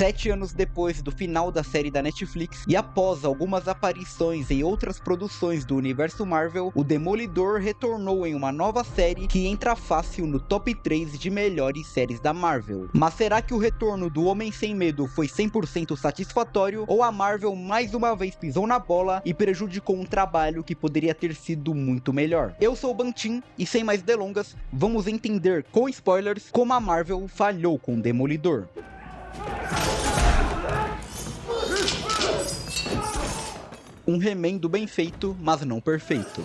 7 anos depois do final da série da Netflix e após algumas aparições em outras produções do universo Marvel, o Demolidor retornou em uma nova série que entra fácil no top 3 de melhores séries da Marvel. Mas será que o retorno do Homem Sem Medo foi 100% satisfatório ou a Marvel mais uma vez pisou na bola e prejudicou um trabalho que poderia ter sido muito melhor? Eu sou o Bantin e sem mais delongas, vamos entender com spoilers como a Marvel falhou com o Demolidor. Um remendo bem feito, mas não perfeito.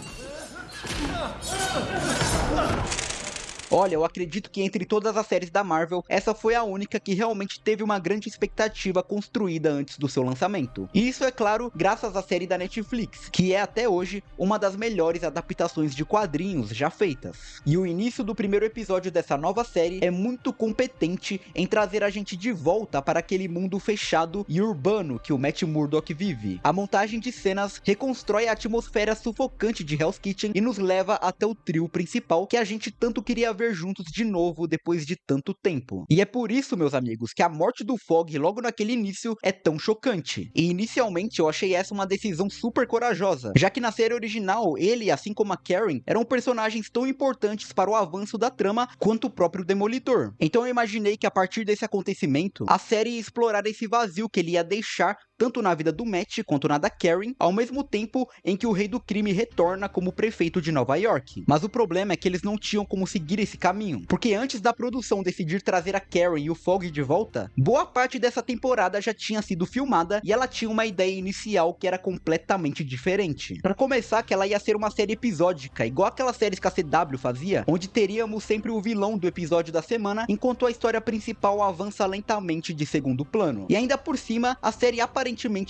Olha, eu acredito que entre todas as séries da Marvel, essa foi a única que realmente teve uma grande expectativa construída antes do seu lançamento. E isso é claro, graças à série da Netflix, que é até hoje uma das melhores adaptações de quadrinhos já feitas. E o início do primeiro episódio dessa nova série é muito competente em trazer a gente de volta para aquele mundo fechado e urbano que o Matt Murdock vive. A montagem de cenas reconstrói a atmosfera sufocante de Hell's Kitchen e nos leva até o trio principal que a gente tanto queria ver juntos de novo depois de tanto tempo. E é por isso, meus amigos, que a morte do Fogg logo naquele início é tão chocante. E inicialmente eu achei essa uma decisão super corajosa, já que na série original ele, assim como a Karen, eram personagens tão importantes para o avanço da trama quanto o próprio Demolidor. Então eu imaginei que a partir desse acontecimento, a série ia explorar esse vazio que ele ia deixar tanto na vida do Matt quanto na da Karen, ao mesmo tempo em que o Rei do Crime retorna como prefeito de Nova York. Mas o problema é que eles não tinham como seguir esse caminho, porque antes da produção decidir trazer a Karen e o Fogg de volta, boa parte dessa temporada já tinha sido filmada e ela tinha uma ideia inicial que era completamente diferente. Para começar, que ela ia ser uma série episódica, igual aquelas séries que a CW fazia, onde teríamos sempre o vilão do episódio da semana, enquanto a história principal avança lentamente de segundo plano. E ainda por cima, a série aparentemente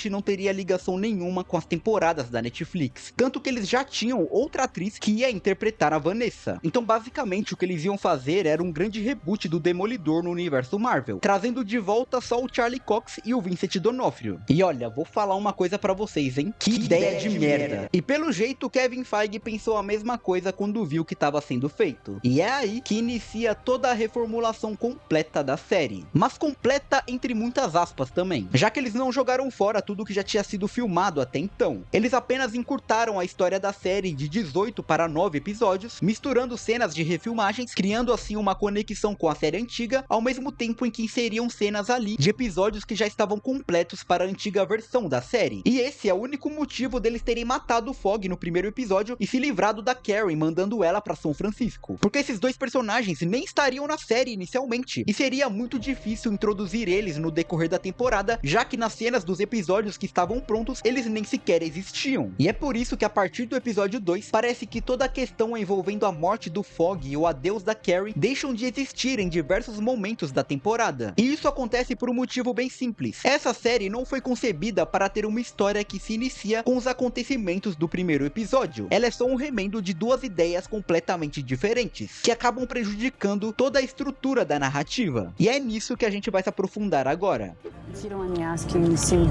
não teria ligação nenhuma com as temporadas da Netflix, tanto que eles já tinham outra atriz que ia interpretar a Vanessa. Então basicamente o que eles iam fazer era um grande reboot do Demolidor no universo Marvel, trazendo de volta só o Charlie Cox e o Vincent D'Onofrio. E olha, vou falar uma coisa pra vocês, hein? Que ideia de merda! E pelo jeito o Kevin Feige pensou a mesma coisa quando viu o que estava sendo feito. E é aí que inicia toda a reformulação completa da série. Mas completa entre muitas aspas também, já que eles não jogaram fora tudo que já tinha sido filmado até então. Eles apenas encurtaram a história da série de 18 para 9 episódios, misturando cenas de refilmagens, criando assim uma conexão com a série antiga, ao mesmo tempo em que inseriam cenas ali de episódios que já estavam completos para a antiga versão da série. E esse é o único motivo deles terem matado o Fogg no primeiro episódio e se livrado da Karen, mandando ela para São Francisco. Porque esses dois personagens nem estariam na série inicialmente, e seria muito difícil introduzir eles no decorrer da temporada, já que nas cenas dos episódios que estavam prontos, eles nem sequer existiam. E é por isso que a partir do episódio 2, parece que toda a questão envolvendo a morte do Fogg e o adeus da Karen deixam de existir em diversos momentos da temporada. E isso acontece por um motivo bem simples. Essa série não foi concebida para ter uma história que se inicia com os acontecimentos do primeiro episódio. Ela é só um remendo de duas ideias completamente diferentes, que acabam prejudicando toda a estrutura da narrativa. E é nisso que a gente vai se aprofundar agora. If you don't mind me asking, you seem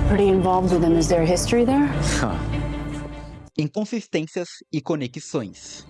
pretty involved with them. Is there a history there? Inconsistências e conexões.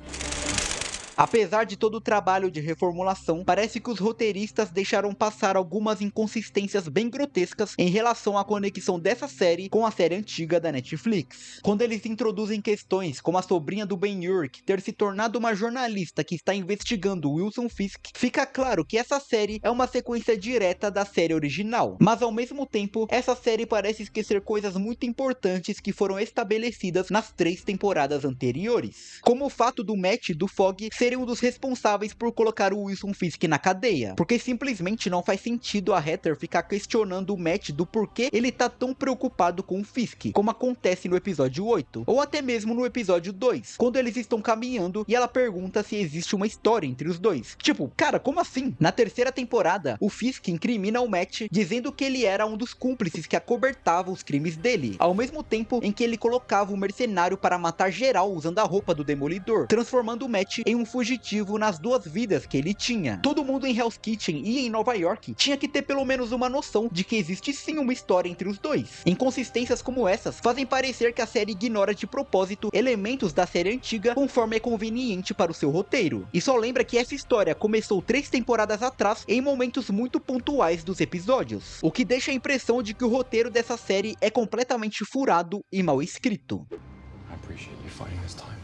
Apesar de todo o trabalho de reformulação, parece que os roteiristas deixaram passar algumas inconsistências bem grotescas em relação à conexão dessa série com a série antiga da Netflix. Quando eles introduzem questões como a sobrinha do Ben-Hur ter se tornado uma jornalista que está investigando Wilson Fisk, fica claro que essa série é uma sequência direta da série original. Mas ao mesmo tempo, essa série parece esquecer coisas muito importantes que foram estabelecidas nas 3 temporadas anteriores, como o fato do Matt e do Fogg serem um dos responsáveis por colocar o Wilson Fisk na cadeia, porque simplesmente não faz sentido a Heather ficar questionando o Matt do porquê ele tá tão preocupado com o Fisk, como acontece no episódio 8, ou até mesmo no episódio 2, quando eles estão caminhando e ela pergunta se existe uma história entre os dois. Tipo, cara, como assim? Na terceira temporada, o Fisk incrimina o Matt dizendo que ele era um dos cúmplices que acobertava os crimes dele, ao mesmo tempo em que ele colocava o mercenário para matar geral usando a roupa do Demolidor, transformando o Matt em um fugitivo nas duas vidas que ele tinha. Todo mundo em Hell's Kitchen e em Nova York tinha que ter pelo menos uma noção de que existe sim uma história entre os dois. Inconsistências como essas fazem parecer que a série ignora de propósito elementos da série antiga conforme é conveniente para o seu roteiro. E só lembra que essa história começou 3 temporadas atrás em momentos muito pontuais dos episódios, o que deixa a impressão de que o roteiro dessa série é completamente furado e mal escrito. I appreciate you fighting this time.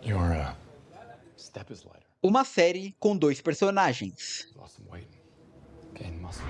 Your step is lighter. Uma série com 2 personagens. Lost some weight. Gained muscle.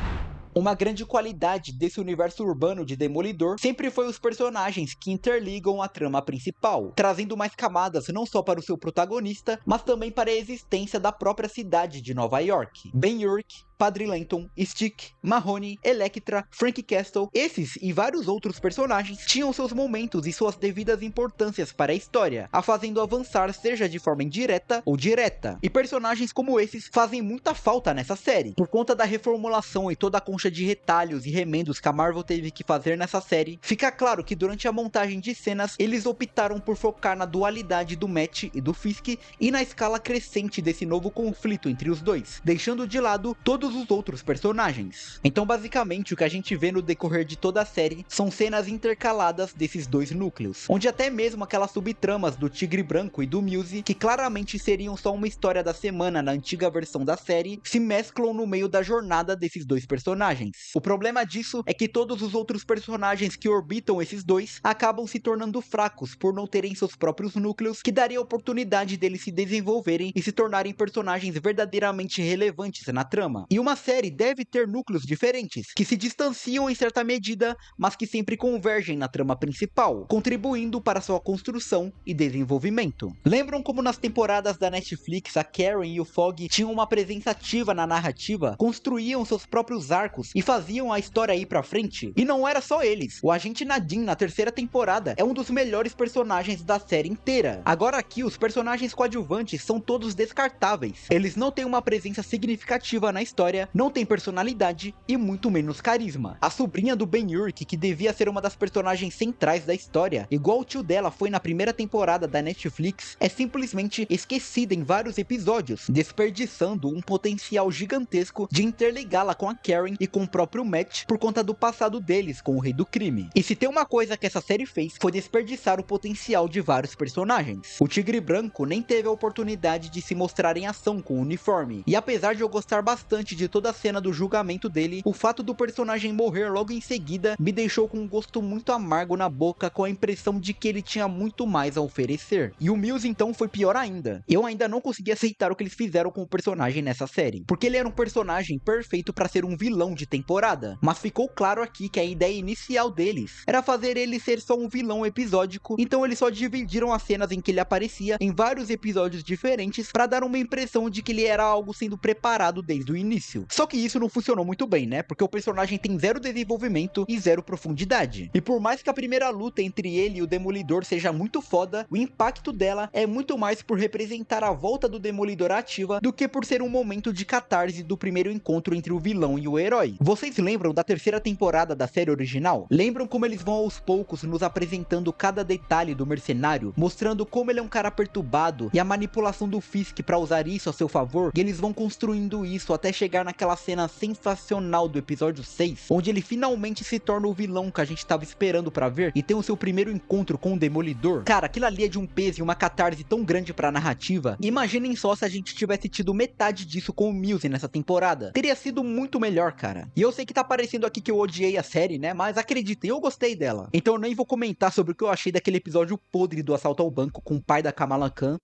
Uma grande qualidade desse universo urbano de Demolidor sempre foi os personagens que interligam a trama principal, trazendo mais camadas não só para o seu protagonista, mas também para a existência da própria cidade de Nova York. Ben-Urich, Padre Lenton, Stick, Mahoney, Elektra, Frank Castle, esses e vários outros personagens tinham seus momentos e suas devidas importâncias para a história, a fazendo avançar seja de forma indireta ou direta. E personagens como esses fazem muita falta nessa série, por conta da reformulação e toda a concha de retalhos e remendos que a Marvel teve que fazer nessa série. Fica claro que durante a montagem de cenas, eles optaram por focar na dualidade do Matt e do Fisk e na escala crescente desse novo conflito entre os dois, deixando de lado todos os outros personagens. Então basicamente o que a gente vê no decorrer de toda a série são cenas intercaladas desses dois núcleos, onde até mesmo aquelas subtramas do Tigre Branco e do Muse, que claramente seriam só uma história da semana na antiga versão da série, se mesclam no meio da jornada desses dois personagens. O problema disso é que todos os outros personagens que orbitam esses dois acabam se tornando fracos por não terem seus próprios núcleos, que daria a oportunidade deles se desenvolverem e se tornarem personagens verdadeiramente relevantes na trama. E uma série deve ter núcleos diferentes, que se distanciam em certa medida, mas que sempre convergem na trama principal, contribuindo para sua construção e desenvolvimento. Lembram como nas temporadas da Netflix a Karen e o Fogg tinham uma presença ativa na narrativa, construíam seus próprios arcos e faziam a história ir pra frente? E não era só eles, o Agente Nadim na terceira temporada é um dos melhores personagens da série inteira. Agora aqui os personagens coadjuvantes são todos descartáveis, eles não têm uma presença significativa na história, não tem personalidade e muito menos carisma. A sobrinha do Ben-Urich, que devia ser uma das personagens centrais da história, igual o tio dela foi na primeira temporada da Netflix, é simplesmente esquecida em vários episódios, desperdiçando um potencial gigantesco de interligá-la com a Karen e com o próprio Matt por conta do passado deles com o Rei do Crime. E se tem uma coisa que essa série fez, foi desperdiçar o potencial de vários personagens. O Tigre Branco nem teve a oportunidade de se mostrar em ação com o uniforme, e apesar de eu gostar bastante de toda a cena do julgamento dele, o fato do personagem morrer logo em seguida me deixou com um gosto muito amargo na boca, com a impressão de que ele tinha muito mais a oferecer. E o Mills então foi pior ainda. Eu ainda não consegui aceitar o que eles fizeram com o personagem nessa série, porque ele era um personagem perfeito para ser um vilão de temporada, mas ficou claro aqui que a ideia inicial deles era fazer ele ser só um vilão episódico, então eles só dividiram as cenas em que ele aparecia em vários episódios diferentes para dar uma impressão de que ele era algo sendo preparado desde o início. Só que isso não funcionou muito bem, né? Porque o personagem tem zero desenvolvimento e zero profundidade. E por mais que a primeira luta entre ele e o Demolidor seja muito foda, o impacto dela é muito mais por representar a volta do Demolidor ativa do que por ser um momento de catarse do primeiro encontro entre o vilão e o herói. Vocês lembram da terceira temporada da série original? Lembram como eles vão aos poucos nos apresentando cada detalhe do mercenário, mostrando como ele é um cara perturbado e a manipulação do Fisk para usar isso a seu favor, e eles vão construindo isso até chegar naquela cena sensacional do episódio 6, onde ele finalmente se torna o vilão que a gente tava esperando pra ver e tem o seu primeiro encontro com o Demolidor. Cara, aquilo ali é de um peso e uma catarse tão grande pra narrativa. Imaginem só se a gente tivesse tido metade disso com o Muse nessa temporada. Teria sido muito melhor, cara. E eu sei que tá parecendo aqui que eu odiei a série, né? Mas acreditem, eu gostei dela. Então eu nem vou comentar sobre o que eu achei daquele episódio podre do assalto ao banco com o pai da Kamala Khan.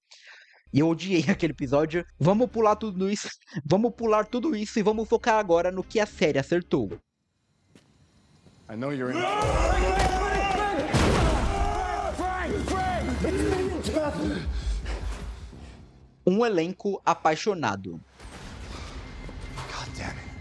E eu odiei aquele episódio. Vamos pular tudo isso. Vamos pular tudo isso e vamos focar agora no que a série acertou. I know you're in. Um elenco apaixonado. God damn it.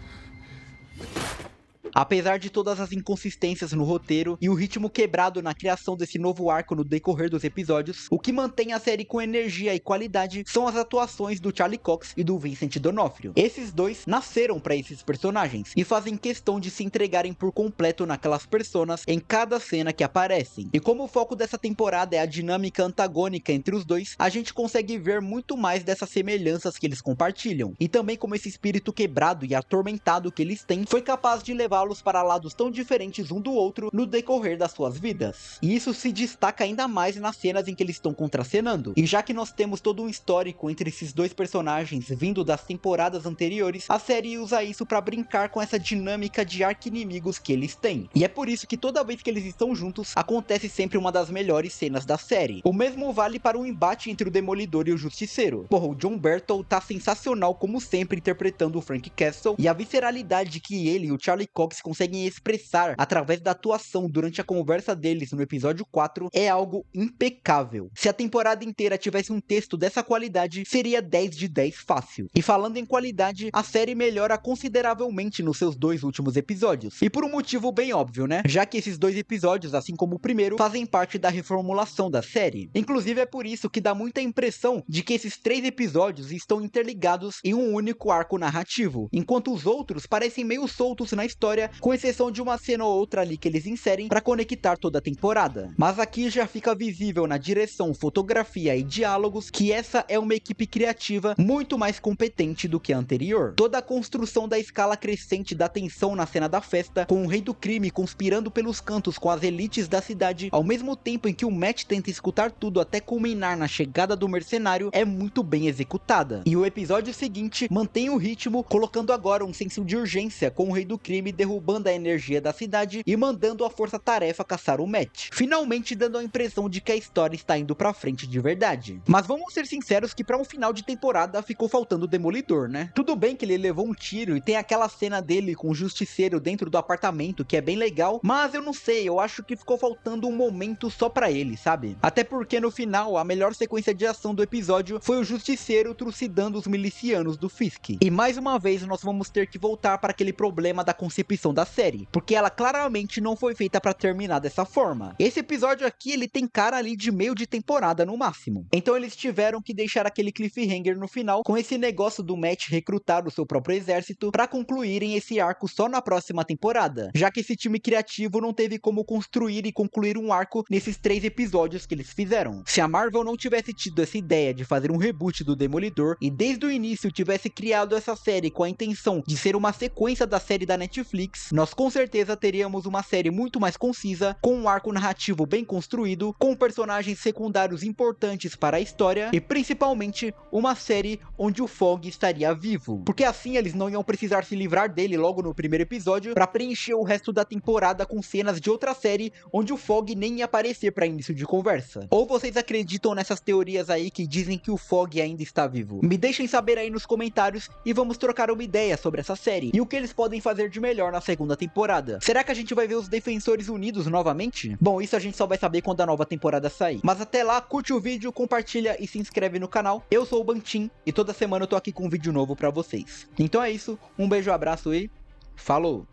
Apesar de todas as inconsistências no roteiro e o ritmo quebrado na criação desse novo arco no decorrer dos episódios, o que mantém a série com energia e qualidade são as atuações do Charlie Cox e do Vincent D'Onofrio. Esses dois nasceram para esses personagens e fazem questão de se entregarem por completo naquelas personas em cada cena que aparecem. E como o foco dessa temporada é a dinâmica antagônica entre os dois, a gente consegue ver muito mais dessas semelhanças que eles compartilham, e também como esse espírito quebrado e atormentado que eles têm foi capaz de levá-los para lados tão diferentes um do outro no decorrer das suas vidas. E isso se destaca ainda mais nas cenas em que eles estão contracenando. E já que nós temos todo um histórico entre esses dois personagens vindo das temporadas anteriores, a série usa isso para brincar com essa dinâmica de arqui-inimigos que eles têm. E é por isso que toda vez que eles estão juntos, acontece sempre uma das melhores cenas da série. O mesmo vale para o embate entre o Demolidor e o Justiceiro. Porra, o John Bertal tá sensacional como sempre interpretando o Frank Castle, e a visceralidade que ele e o Charlie Cox conseguem expressar através da atuação durante a conversa deles no episódio 4 é algo impecável. Se a temporada inteira tivesse um texto dessa qualidade, seria 10 de 10 fácil. E falando em qualidade, a série melhora consideravelmente nos seus 2 últimos episódios. E por um motivo bem óbvio, né? Já que esses 2 episódios, assim como o primeiro, fazem parte da reformulação da série. Inclusive é por isso que dá muita impressão de que esses 3 episódios estão interligados em um único arco narrativo, enquanto os outros parecem meio soltos na história, com exceção de uma cena ou outra ali que eles inserem para conectar toda a temporada. Mas aqui já fica visível na direção, fotografia e diálogos que essa é uma equipe criativa muito mais competente do que a anterior. Toda a construção da escala crescente da tensão na cena da festa, com o rei do crime conspirando pelos cantos com as elites da cidade, ao mesmo tempo em que o Matt tenta escutar tudo até culminar na chegada do mercenário, é muito bem executada. E o episódio seguinte mantém o ritmo, colocando agora um senso de urgência, com o rei do crime derrubando a energia da cidade e mandando a força-tarefa caçar o Matt, finalmente dando a impressão de que a história está indo pra frente de verdade. Mas vamos ser sinceros que para um final de temporada ficou faltando o Demolidor, né? Tudo bem que ele levou um tiro e tem aquela cena dele com o Justiceiro dentro do apartamento que é bem legal, mas eu não sei, eu acho que ficou faltando um momento só pra ele, sabe? Até porque no final a melhor sequência de ação do episódio foi o Justiceiro trucidando os milicianos do Fisk. E mais uma vez nós vamos ter que voltar para aquele problema da concepção da série, porque ela claramente não foi feita para terminar dessa forma. Esse episódio aqui ele tem cara ali de meio de temporada no máximo. Então eles tiveram que deixar aquele cliffhanger no final com esse negócio do Matt recrutar o seu próprio exército para concluírem esse arco só na próxima temporada, já que esse time criativo não teve como construir e concluir um arco nesses 3 episódios que eles fizeram. Se a Marvel não tivesse tido essa ideia de fazer um reboot do Demolidor e desde o início tivesse criado essa série com a intenção de ser uma sequência da série da Netflix, nós com certeza teríamos uma série muito mais concisa, com um arco narrativo bem construído, com personagens secundários importantes para a história e principalmente uma série onde o Fog estaria vivo, porque assim eles não iam precisar se livrar dele logo no primeiro episódio para preencher o resto da temporada com cenas de outra série onde o Fog nem ia aparecer para início de conversa. Ou vocês acreditam nessas teorias aí que dizem que o Fog ainda está vivo? Me deixem saber aí nos comentários e vamos trocar uma ideia sobre essa série e o que eles podem fazer de melhor na segunda temporada. Será que a gente vai ver os Defensores unidos novamente? Bom, isso a gente só vai saber quando a nova temporada sair. Mas até lá, curte o vídeo, compartilha e se inscreve no canal. Eu sou o Bantin e toda semana eu tô aqui com um vídeo novo pra vocês. Então é isso, um beijo, abraço e falou!